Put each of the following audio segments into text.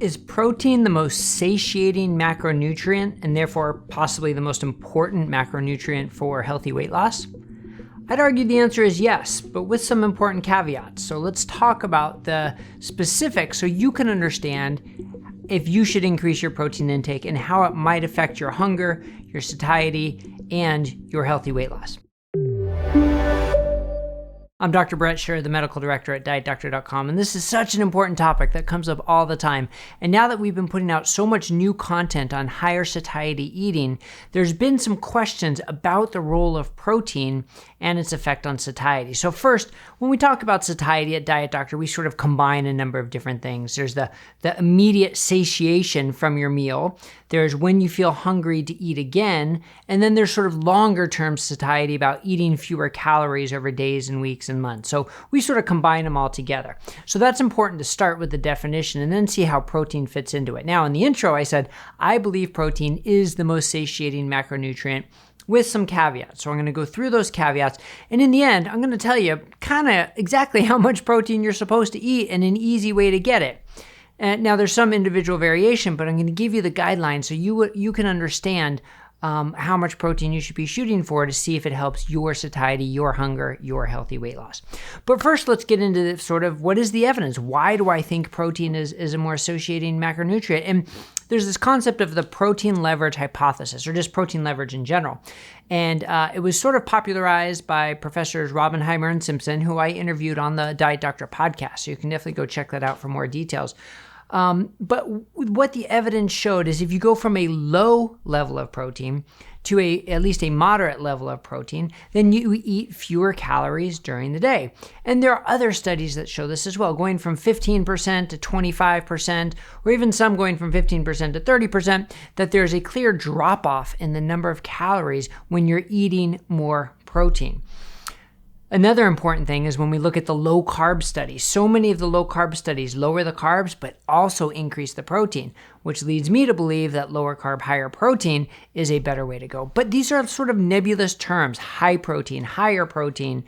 Is protein the most satiating macronutrient and therefore possibly the most important macronutrient for healthy weight loss? I'd argue the answer is yes, but with some important caveats. So let's talk about the specifics so you can understand if you should increase your protein intake and how it might affect your hunger, your satiety, and your healthy weight loss. I'm Dr. Brett Scher, the medical director at dietdoctor.com, and this is such an important topic that comes up all the time. And now that we've been putting out so much new content on higher satiety eating, there's been some questions about the role of protein and its effect on satiety. So first, when we talk about satiety at Diet Doctor, we sort of combine a number of different things. There's the immediate satiation from your meal. There's when you feel hungry to eat again. And then there's sort of longer term satiety about eating fewer calories over days and weeks and months. So we sort of combine them all together. So that's important to start with the definition and then see how protein fits into it. Now, in the intro, I said, I believe protein is the most satiating macronutrient with some caveats. So I'm going to go through those caveats. And in the end, I'm going to tell you kind of exactly how much protein you're supposed to eat and an easy way to get it. And now there's some individual variation, but I'm going to give you the guidelines so you can understand how much protein you should be shooting for to see if it helps your satiety, your hunger, your healthy weight loss. But first, let's get into sort of what is the evidence? Why do I think protein is a more satiating macronutrient? And there's this concept of the protein leverage hypothesis, or just protein leverage in general. And it was sort of popularized by Professors Robbenheimer and Simpson, who I interviewed on the Diet Doctor podcast. So you can definitely go check that out for more details. But what the evidence showed is if you go from a low level of protein to at least a moderate level of protein, then you eat fewer calories during the day. And there are other studies that show this as well, going from 15% to 25%, or even some going from 15% to 30%, that there's a clear drop-off in the number of calories when you're eating more protein. Another important thing is when we look at the low carb studies. So many of the low carb studies lower the carbs, but also increase the protein, which leads me to believe that lower carb, higher protein is a better way to go. But these are sort of nebulous terms: high protein, higher protein,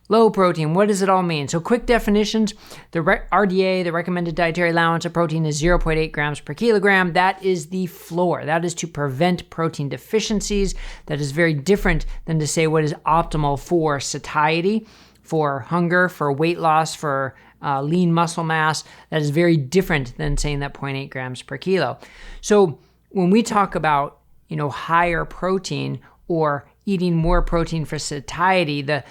low protein. What does it all mean? So quick definitions: the RDA, the recommended dietary allowance of protein, is 0.8 grams per kilogram. That is the floor. That is to prevent protein deficiencies. That is very different than to say what is optimal for satiety, for hunger, for weight loss, for lean muscle mass. That is very different than saying that 0.8 grams per kilo. So when we talk about, higher protein or eating more protein for satiety, the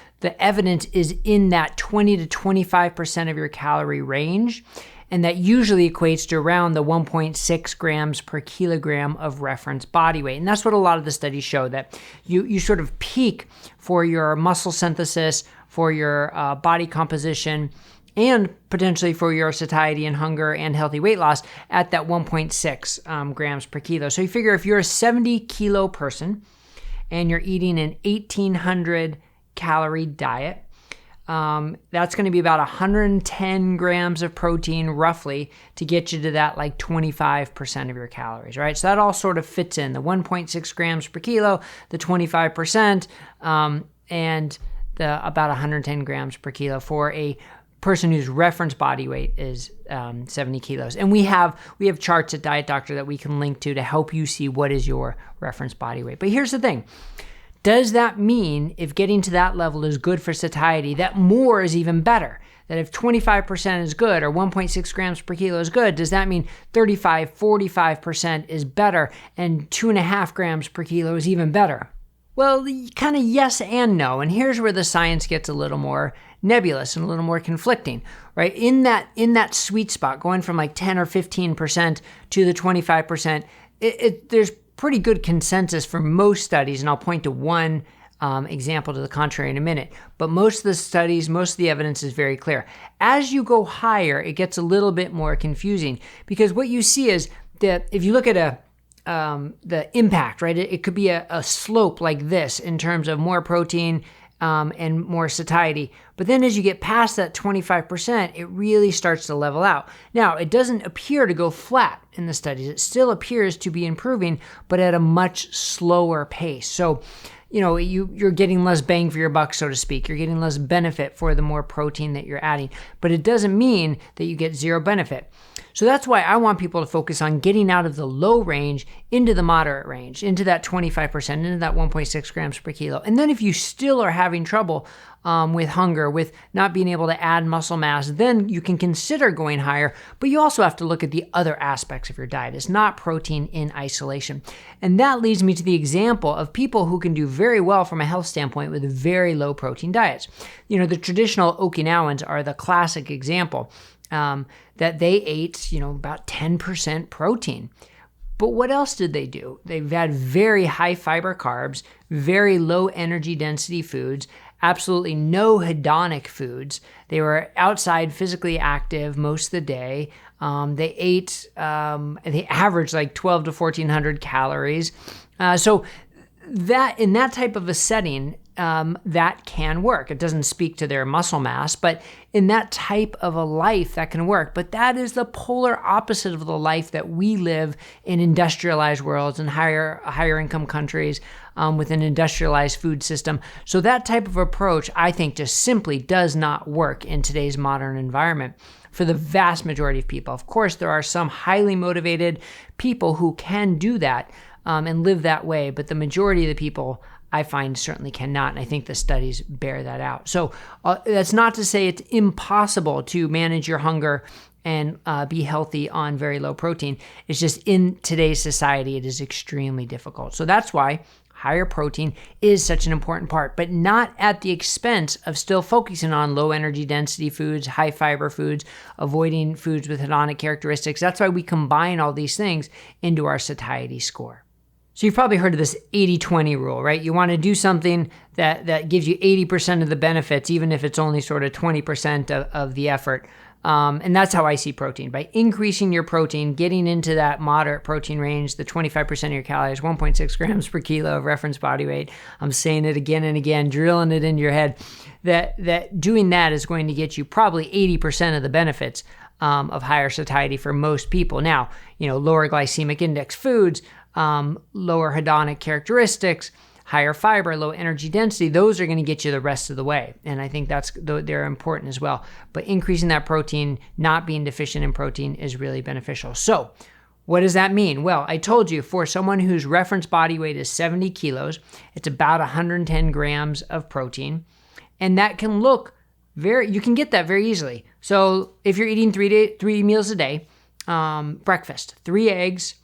evidence is in that 20 to 25% of your calorie range. And that usually equates to around the 1.6 grams per kilogram of reference body weight. And that's what a lot of the studies show, that you sort of peak for your muscle synthesis, for your body composition, and potentially for your satiety and hunger and healthy weight loss at that 1.6 grams per kilo. So you figure if you're a 70 kilo person and you're eating an 1,800 calorie diet, that's going to be about 110 grams of protein roughly to get you to that like 25% of your calories, right? So that all sort of fits in the 1.6 grams per kilo, the 25%, and the about 110 grams per kilo for a person whose reference body weight is 70 kilos. And we have charts at Diet Doctor that we can link to help you see what is your reference body weight. But here's the thing. Does that mean if getting to that level is good for satiety, that more is even better? That if 25% is good or 1.6 grams per kilo is good, does that mean 35, 45% is better and 2.5 grams per kilo is even better? Well, kind of yes and no. And here's where the science gets a little more nebulous and a little more conflicting, right? In that sweet spot, going from like 10 or 15% to the 25%, there's pretty good consensus for most studies, and I'll point to one example to the contrary in a minute. But most of the studies, most of the evidence is very clear. As you go higher, it gets a little bit more confusing, because what you see is that if you look at the impact, right? It could be a slope like this in terms of more protein and more satiety. But then as you get past that 25%, it really starts to level out. Now, it doesn't appear to go flat in the studies. It still appears to be improving, but at a much slower pace. So, you're getting less bang for your buck, so to speak. You're getting less benefit for the more protein that you're adding. But it doesn't mean that you get zero benefit. So that's why I want people to focus on getting out of the low range into the moderate range, into that 25%, into that 1.6 grams per kilo. And then if you still are having trouble with hunger, with not being able to add muscle mass, then you can consider going higher, but you also have to look at the other aspects of your diet. It's not protein in isolation. And that leads me to the example of people who can do very well from a health standpoint with very low protein diets. You know, the traditional Okinawans are the classic example that they ate, about 10% protein. But what else did they do? They've had very high fiber carbs, very low energy density foods, absolutely no hedonic foods. They were outside physically active most of the day. They ate, they averaged like 12 to 1,400 calories. So that in that type of a setting, that can work. It doesn't speak to their muscle mass, but in that type of a life, that can work. But that is the polar opposite of the life that we live in industrialized worlds and higher income countries with an industrialized food system. So that type of approach, I think, just simply does not work in today's modern environment for the vast majority of people. Of course, there are some highly motivated people who can do that and live that way, but the majority of the people I find certainly cannot, and I think the studies bear that out. So that's not to say it's impossible to manage your hunger and be healthy on very low protein. It's just in today's society, it is extremely difficult. So that's why higher protein is such an important part, but not at the expense of still focusing on low energy density foods, high fiber foods, avoiding foods with hedonic characteristics. That's why we combine all these things into our satiety score. So you've probably heard of this 80-20 rule, right? You want to do something that gives you 80% of the benefits, even if it's only sort of 20% of the effort. And that's how I see protein. By increasing your protein, getting into that moderate protein range, the 25% of your calories, 1.6 grams per kilo of reference body weight. I'm saying it again and again, drilling it into your head, that doing that is going to get you probably 80% of the benefits of higher satiety for most people. Now, lower glycemic index foods, lower hedonic characteristics, higher fiber, low energy density, those are going to get you the rest of the way. And I think they're important as well. But increasing that protein, not being deficient in protein is really beneficial. So what does that mean? Well, I told you for someone whose reference body weight is 70 kilos, it's about 110 grams of protein. And that can look you can get that very easily. So if you're eating three meals a day, breakfast, 3 eggs,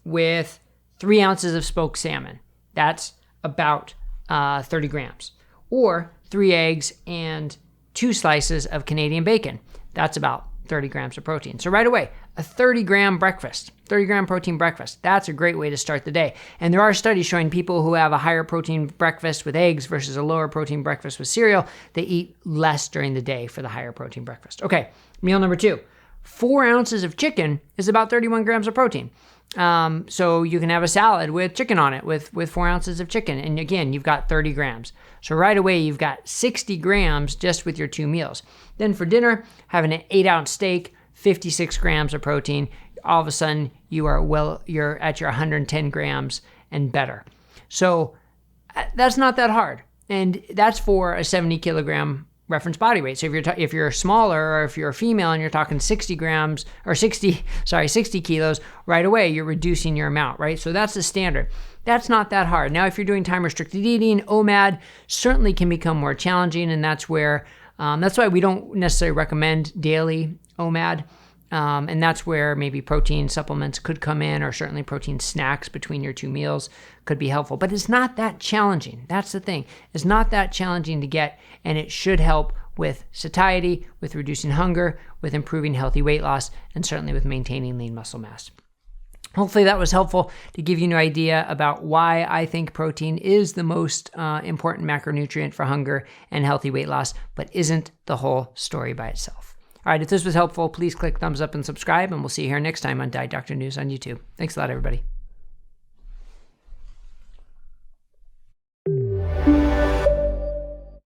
with 3 ounces of smoked salmon. That's about 30 grams. Or 3 eggs and 2 slices of Canadian bacon. That's about 30 grams of protein. So right away, a 30-gram breakfast, 30-gram protein breakfast. That's a great way to start the day. And there are studies showing people who have a higher protein breakfast with eggs versus a lower protein breakfast with cereal, they eat less during the day for the higher protein breakfast. Okay, meal number 2. 4 ounces of chicken is about 31 grams of protein. So you can have a salad with chicken on it with 4 ounces of chicken. And again, you've got 30 grams. So right away, you've got 60 grams just with your 2 meals. Then for dinner, having an 8-ounce steak, 56 grams of protein. All of a sudden, you're at your 110 grams and better. So that's not that hard. And that's for a 70 kilogram reference body weight. So if you're smaller, or if you're a female and you're talking 60 kilos, right away, you're reducing your amount, right? So that's the standard. That's not that hard. Now, if you're doing time restricted eating, OMAD certainly can become more challenging. And that's why we don't necessarily recommend daily OMAD. And that's where maybe protein supplements could come in, or certainly protein snacks between your 2 meals could be helpful. But it's not that challenging. That's the thing. It's not that challenging to get, and it should help with satiety, with reducing hunger, with improving healthy weight loss, and certainly with maintaining lean muscle mass. Hopefully that was helpful to give you an idea about why I think protein is the most important macronutrient for hunger and healthy weight loss, but isn't the whole story by itself. All right, if this was helpful, please click thumbs up and subscribe, and we'll see you here next time on Diet Doctor News on YouTube. Thanks a lot, everybody.